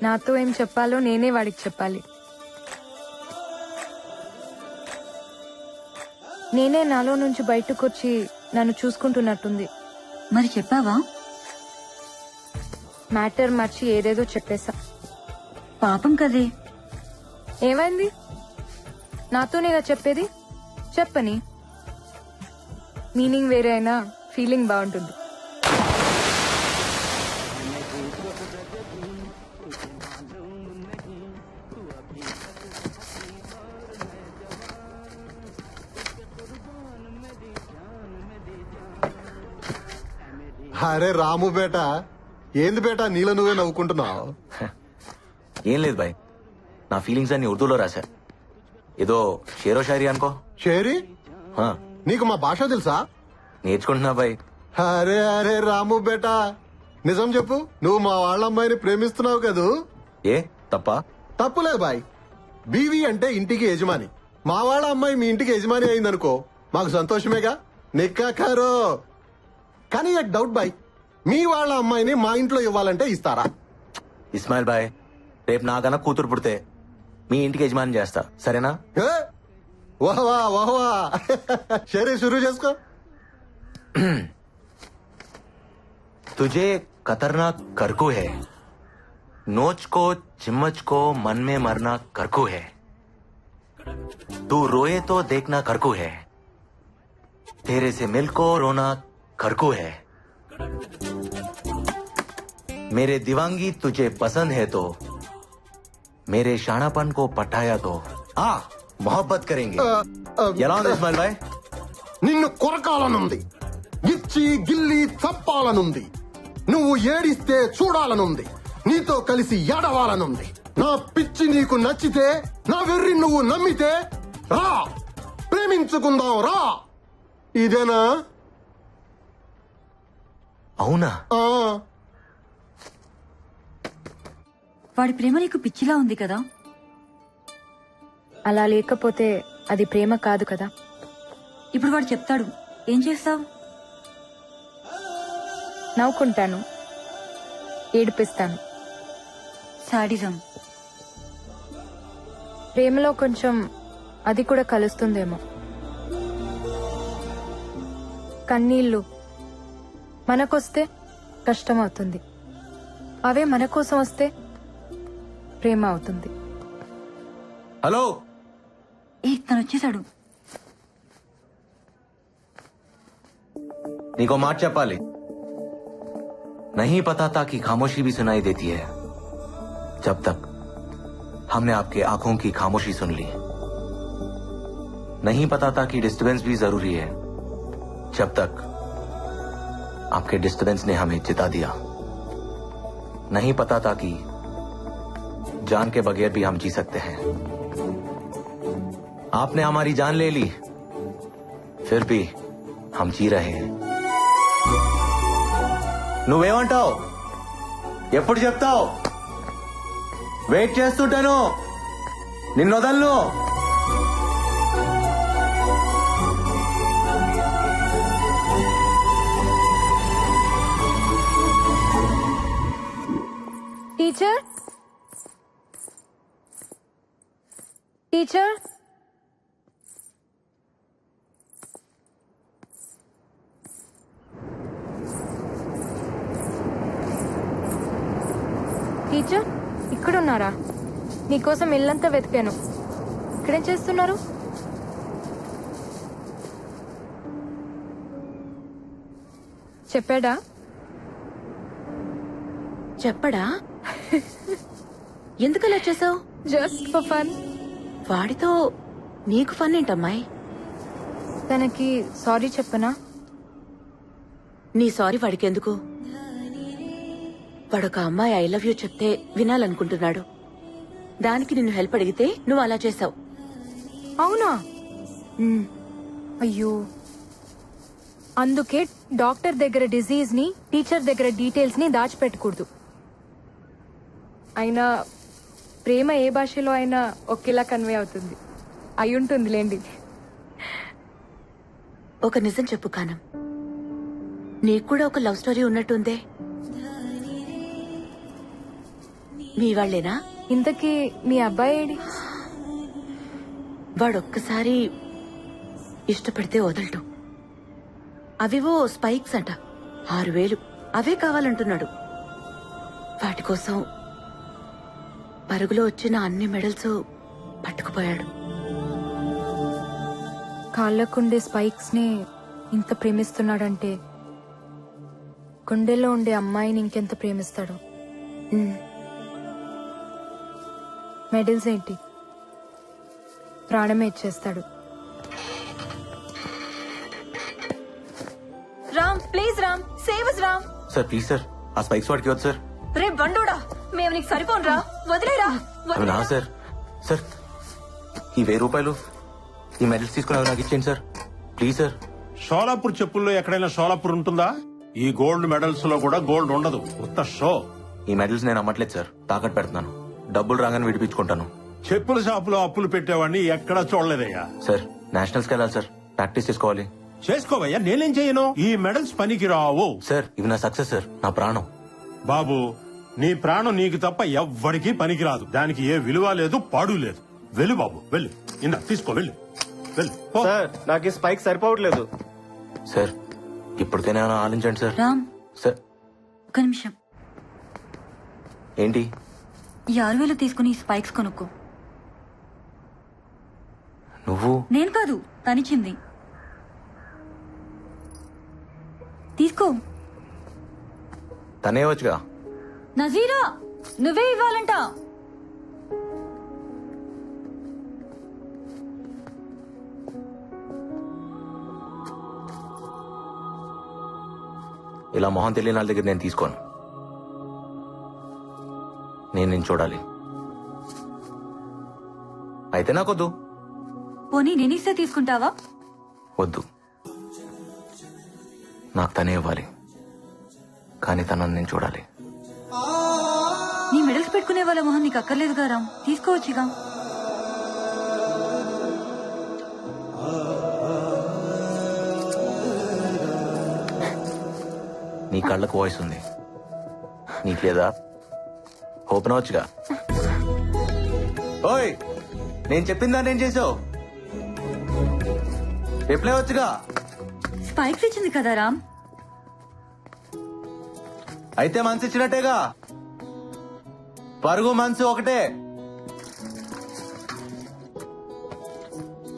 నాతో ఏం చెప్పాలో నేనే వాడికి చెప్పాలి. నేనే నాలో నుంచి బయటకొచ్చి నన్ను చూసుకుంటున్నట్టుంది. మరి చెప్పావా? మ్యాటర్ మర్చి ఏదేదో చెప్పేశా. పాపం కదే. ఏమైంది? నాతోనేగా చెప్పేది, చెప్పని. మీనింగ్ వేరే అయినా ఫీలింగ్ బాగుంటుంది. అరే రాము బేటా, ఏంది బేటా నీలో నువ్వే నవ్వుకుంటున్నావు? ఏం లేదు బాయ్, నా ఫీలింగ్స్ అన్ని ఉర్దూలో రాశా. ఏదో షేరో షాయరీ అనుకో. షేరీ? హా, నీకు మా భాష తెలుసా? నేర్చుకుంటున్నా బాయ్. అరే అరే రాము బేటా, నిజం చెప్పు, నువ్వు మా వాళ్ళ అమ్మాయిని ప్రేమిస్తున్నావు కదూ? ఏ తప్ప? తప్పులేదు బాయ్. బీవీ అంటే ఇంటికి యజమాని. మా వాళ్ళ అమ్మాయి మీ ఇంటికి యజమాని అయిందనుకో, మాకు సంతోషమేగా. నిక్కాకారో. కానీ ఒక డౌట్ బాయ్, మీ వాళ్ళ అమ్మాయిని మా ఇంట్లో ఇవ్వాలంటే ఇస్తారా? ఇస్మాయిల్ బాయ్, రేపు నాకన్నా కూతురు పుడితే మీ ఇంటికి యజమాని చేస్తా, సరేనా? వాహవా వాహవా. సరే షురూ చేసుకో. तुझे खतरनाक करकू है, नोच को चिम्मच को मन में मरना करकू है, तू रोए तो देखना करकू है, तेरे से मिल को रोना करकू है, मेरे दीवांगी तुझे पसंद है तो मेरे शानापन को पटाया तो हाँ मोहब्बत करेंगे. ఎలా ఉంది ఇస్మాయిల్ భాయ్? నిన్ను కొరకాలనుంది, ఇచ్చి గిల్లి చంపాలనుంది, నువ్వు ఏడిస్తే చూడాలనుంది, నీతో కలిసి ఏడవాలనుంది. నా పిచ్చి నీకు నచ్చితే, నా వెర్రి నువ్వు నమ్మితే రా, ప్రేమించుకుందాం రా. ఇదేనా? అవునా? ఆ, వాడి ప్రేమ నీకు పిచ్చిలా ఉంది కదా. అలా లేకపోతే అది ప్రేమ కాదు కదా. ఇప్పుడు వాడు చెప్తాడు, ఏం చేస్తావు? నవ్వుకుంటాను, ఏడిపిస్తాను. సాడిజం. ప్రేమలో కొంచెం అది కూడా కలుస్తుందేమో. కన్నీళ్లు మనకొస్తే కష్టం అవుతుంది, అవే మన కోసం వస్తే ప్రేమ అవుతుంది. హలో, తను వచ్చేసాడు. నీకో మాట చెప్పాలి. नहीं पता था कि खामोशी भी सुनाई देती है जब तक हमने आपके आंखों की खामोशी सुन ली. नहीं पता था कि डिस्टर्बेंस भी जरूरी है जब तक आपके डिस्टर्बेंस ने हमें जिता दिया. नहीं पता था कि जान के बगैर भी हम जी सकते हैं. आपने हमारी जान ले ली, फिर भी हम जी रहे हैं. నువ్వేమంటావు? ఎప్పుడు చెప్తావు? వెయిట్ చేస్తుంటాను, నిన్నొదలను. టీచర్, టీచర్, టీచర్ ఇక్కడున్నారా? నీకోసం ఇల్లంతా వెతికాను. ఇక్కడేం చేస్తున్నారు? చెప్పాడా? చెప్పడా? ఎందుకలా చేసావు? Just for fun. వాడితో నీకు ఫన్ ఏంటమ్మాయి? తనకి సారీ చెప్పనా? నీ సారీ వాడికెందుకు? వాడొక అమ్మాయి ఐ లవ్ యూ చెప్తే వినాలనుకుంటున్నాడు. దానికి నిన్ను హెల్ప్ అడిగితే నువ్వు అలా చేసావు. అవునా? అయ్యో, అందుకే డాక్టర్ దగ్గర డిజీజ్ ని, టీచర్ దగ్గర డీటెయిల్స్ ని దాచిపెట్టకూడదు. అయినా ప్రేమ ఏ భాషలో అయినా ఒకేలా కన్వే అవుతుంది. అయి ఉంటుంది లేండి. ఒక నిజం చెప్పు కానం, నీకు కూడా ఒక లవ్ స్టోరీ ఉన్నట్టుందే. మీ వాళ్ళేనా? ఇంతకీ మీ అబ్బాయి ఏడి? వాడొక్కసారి ఇష్టపడితే వదలటం. అవివో స్పైక్స్ అంట, 6,000 అవే కావాలంటున్నాడు. వాటి కోసం పరుగులో వచ్చిన అన్ని మెడల్స్ పట్టుకుపోయాడు. కాళ్ళకుండే స్పైక్స్ ని ఇంత ప్రేమిస్తున్నాడంటే గుండెల్లో ఉండే అమ్మాయిని ఇంకెంత ప్రేమిస్తాడు. ఉమ్, మెడల్స్ ఏంటి, ప్రాణమే ఇచ్చేస్తాడు. Ram please Ram, save us Ram. Sir please sir, ఆ స్పైక్స్ వాడికి వద్దు సార్. రే బండోడా, మేము నీకు సరిపోనురా, వదిలేరా. అవి నా సార్. సార్ ఈ 1000 రూపాయలు ఈ మెడల్స్ తీసుకుని అవి నాకు ఇచ్చేయండి సార్, ప్లీజ్ సార్. షోలాపూర్ చెప్పుల్లో ఎక్కడైనా షోలాపూర్ ఉంటుందా? ఈ గోల్డ్ మెడల్స్ లో కూడా గోల్డ్ ఉండదు, ఉత్త షో. ఈ మెడల్స్ నేను అమ్మట్లేదు సార్, తాకట్టు పెడుతున్నాను. డబ్బులు రాగానే విడిపించుకుంటాను. చెప్పుల షాపులో అప్పులు పెట్టేవాడిని ఎక్కడా చూడలేదయ్యా. సార్ నేషనల్స్కి వెళ్ళాలి సార్, ప్రాక్టీస్ చేసుకోవాలి. చేసుకోవయ్యా, నేనేం చేయను. ఈ మెడల్స్ పనికి రావు. సార్ ఇవి నా సక్సెస్ సార్, నా ప్రాణం. బాబు, నీ ప్రాణం నీకు తప్ప ఎవ్వడికి పనికిరాదు. దానికి ఏ విలువ లేదు, పాడు లేదు. వెళ్ళు బాబు, వెళ్ళు. ఇందా తీసుకో, వెళ్ళు వెళ్ళు. పో. సార్ నాకు ఈ స్పైక్ సరిపోవట్లేదు. సార్ ఇప్పటికైనా ఆలోచించండి సార్. రామ్ సార్ ఒక నిమిషం, ఏంటి? ఈ 6,000 తీసుకుని స్పైక్స్ కొనుక్కో. నువ్వు? నేను కాదు, తనిచ్చింది. తీసుకో. తనే వచ్చుగా. నజీరా నువ్వే ఇవ్వాలంట. ఇలా మొహం తెలియని వాళ్ళ దగ్గర నేను తీసుకోను. నేను చూడాలి. అయితే నాకొద్దు. పోనీ నేనిస్తే తీసుకుంటావా? వద్దు, నాకు తనే ఇవ్వాలి, కానీ తనని నేను చూడాలి. నీ మెడల్స్ పెట్టుకునే వాళ్ళ మొహం నీకు అక్కర్లేదుగా రామ్, తీసుకోవచ్చుగా. నీ కళ్ళకు వాయిస్ ఉంది, నీకు లేదా? ఓపెన్ అవచ్చుగా. ఓయ్, నేను చెప్పిన దాన్ని ఏం చేసావు? రిప్లై వచ్చుగా. స్పైక్స్ ఇచ్చింది కదా రామ్. అయితే మనసు ఇచ్చినట్టేగా. పరుగు మనసు ఒకటే.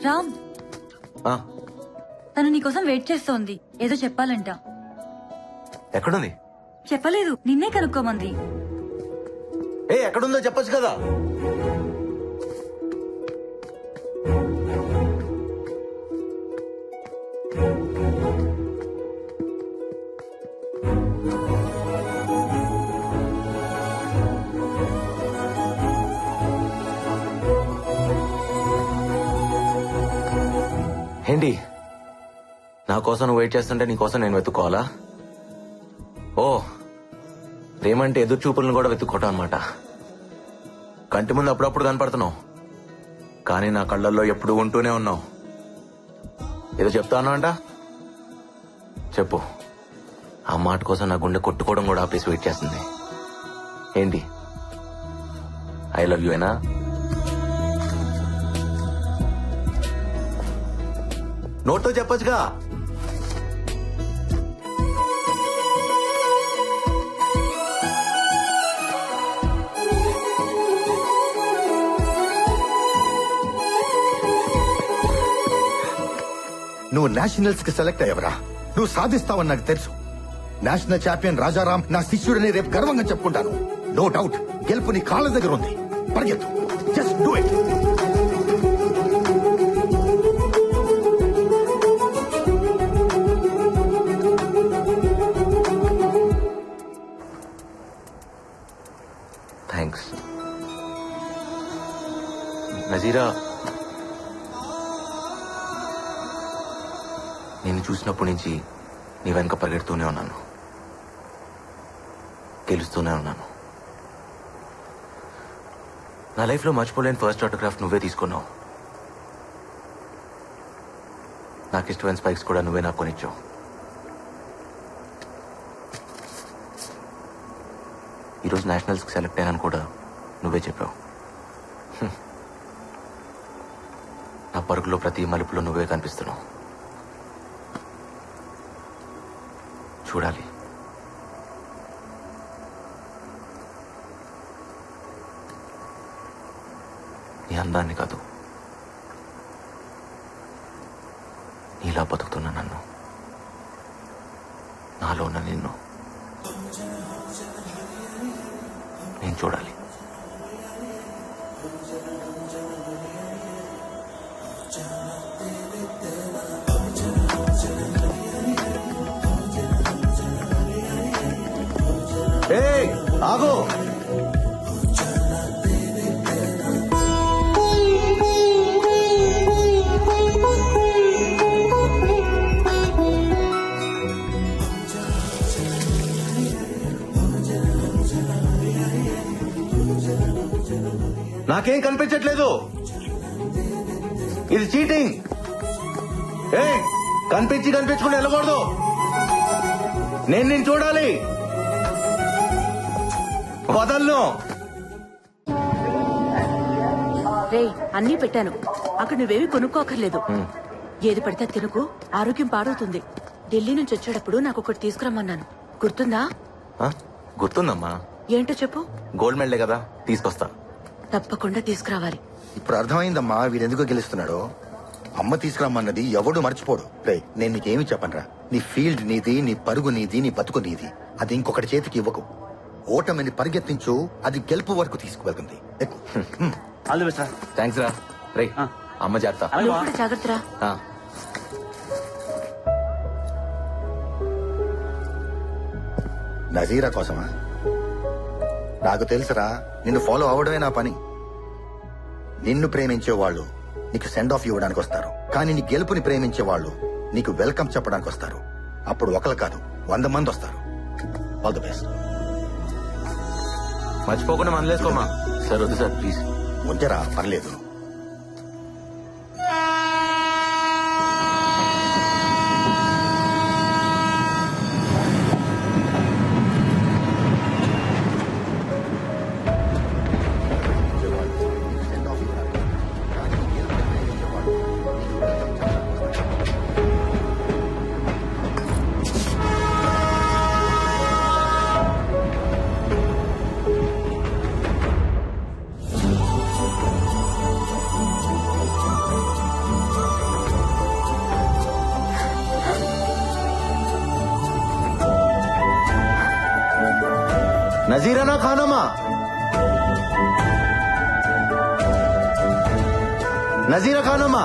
రామ్ ఆ, తను నీకోసం వెయిట్ చేస్తోంది, ఏదో చెప్పాలంట. ఎక్కడుంది? చెప్పలేదు, నిన్నే కనుక్కోమంది. ఎక్కడుందో చెప్పొచ్చు కదా. ఏంటి, నా కోసం నువ్వు వెయిట్ చేస్తుంటే నీ కోసం నేను వెతుక్కోవాలా? ఓ, ప్రేమంటే ఎదురు చూపులను కూడా వెతుక్కోవటం అనమాట. కంటి ముందు అప్పుడప్పుడు కనపడుతున్నావు, కానీ నా కళ్ళల్లో ఎప్పుడు ఉంటూనే ఉన్నావు. ఏదో చెప్తాను అంట, చెప్పు. ఆ మాట కోసం నా గుండె కొట్టుకోవడం కూడా ఆపేసి వెయిట్ చేస్తుంది. ఏంటి, ఐ లవ్ యూ ఏనా? నోట్తో చెప్పొచ్చుగా. నువ్వు నేషనల్స్ కి సెలెక్ట్ అయ్యవరా, నువ్వు సాధిస్తావని నాకు తెలుసు. నేషనల్ ఛాంపియన్ రాజారాం నా శిష్యుడని రేపు గర్వంగా చెప్పుకుంటాను. నో డౌట్, గెలుపు నీ కాళ్ళ దగ్గర ఉంది. పరిగెత్తు, just do it. Thanks Nazira. నేను చూసినప్పటి నుంచి నీ వెనక పరిగెడుతూనే ఉన్నాను, గెలుస్తూనే ఉన్నాను. నా లైఫ్లో మర్చిపోలేని ఫస్ట్ ఆటోగ్రాఫ్ నువ్వే తీసుకున్నావు. నాకు ఇష్టమైన స్పైక్స్ కూడా నువ్వే నాకు కొనిచ్చావు. ఈరోజు నేషనల్స్కి సెలెక్ట్ అయ్యానని కూడా నువ్వే చెప్పావు. నా పరుగులో ప్రతి మలుపులో నువ్వే కనిపిస్తున్నావు. చూడాలి. నీ అందాన్ని కాదు, నీలా బతుకుతున్న నన్ను, నాలో ఉన్న నిన్ను నేను చూడాలి. ఏయ్, ఆగు. నాకేం కనిపించట్లేదు. ఇది చీటింగ్. ఏయ్, కనిపించకుండా వెళ్ళకూడదు. నేను చూడాలి. వదలను. రే అన్నీ పెట్టాను, అక్కడ నువ్వేమీ కొనుక్కోకర్లేదు. ఏది పడితే తినకు, ఆరోగ్యం పాడవుతుంది. ఢిల్లీ నుంచి వచ్చేటప్పుడు నాకు ఒకటి తీసుకురమ్మన్నాను, గుర్తుందా? గుర్తుందమ్మా. ఏంటో చెప్పు. గోల్డ్ మెడలే కదా, తీసుకొస్తా. తప్పకుండా తీసుకురావాలి. ఇప్పుడు అర్థమైందమ్మా వీడెందుకో గెలుస్తున్నాడు. అమ్మ తీసుకురమ్మన్నది ఎవడు మర్చిపోడు. రే, నేను నీకేమి చెప్పనురా. నీ ఫీల్డ్ నీది, నీ పరుగు నీది, నీ బతుకు నీది. అది ఇంకొకటి చేతికి ఇవ్వకు. ఓటమిని పరిగెత్తించు, అది గెలుపు వరకు తీసుకువెళ్తుంది. ఎక్కు. థ్యాంక్స్ రా. రే, అమ్మ జాగ్రత్త. నువ్వు కూడా జాగ్రత్తరా. నజీరా కోసమా? నాకు తెలుసురా, నిన్ను ఫాలో అవడమే నా పని. నిన్ను ప్రేమించే వాళ్ళు నీకు సెండ్ ఆఫ్ ఇవ్వడానికి వస్తారు, కానీ నీ గెలుపుని ప్రేమించే వాళ్ళు నీకు వెల్కమ్ చెప్పడానికి వస్తారు. అప్పుడు ఒకరు కాదు 100 మంది వస్తారు. All the best. మర్చిపోకుండా మనలేసుకోమా. సార్ వద్దు సార్, ప్లీజ్. ఉంచరా, పర్లేదు. నజీరానా ఖానమా? నజీరా ఖానమా?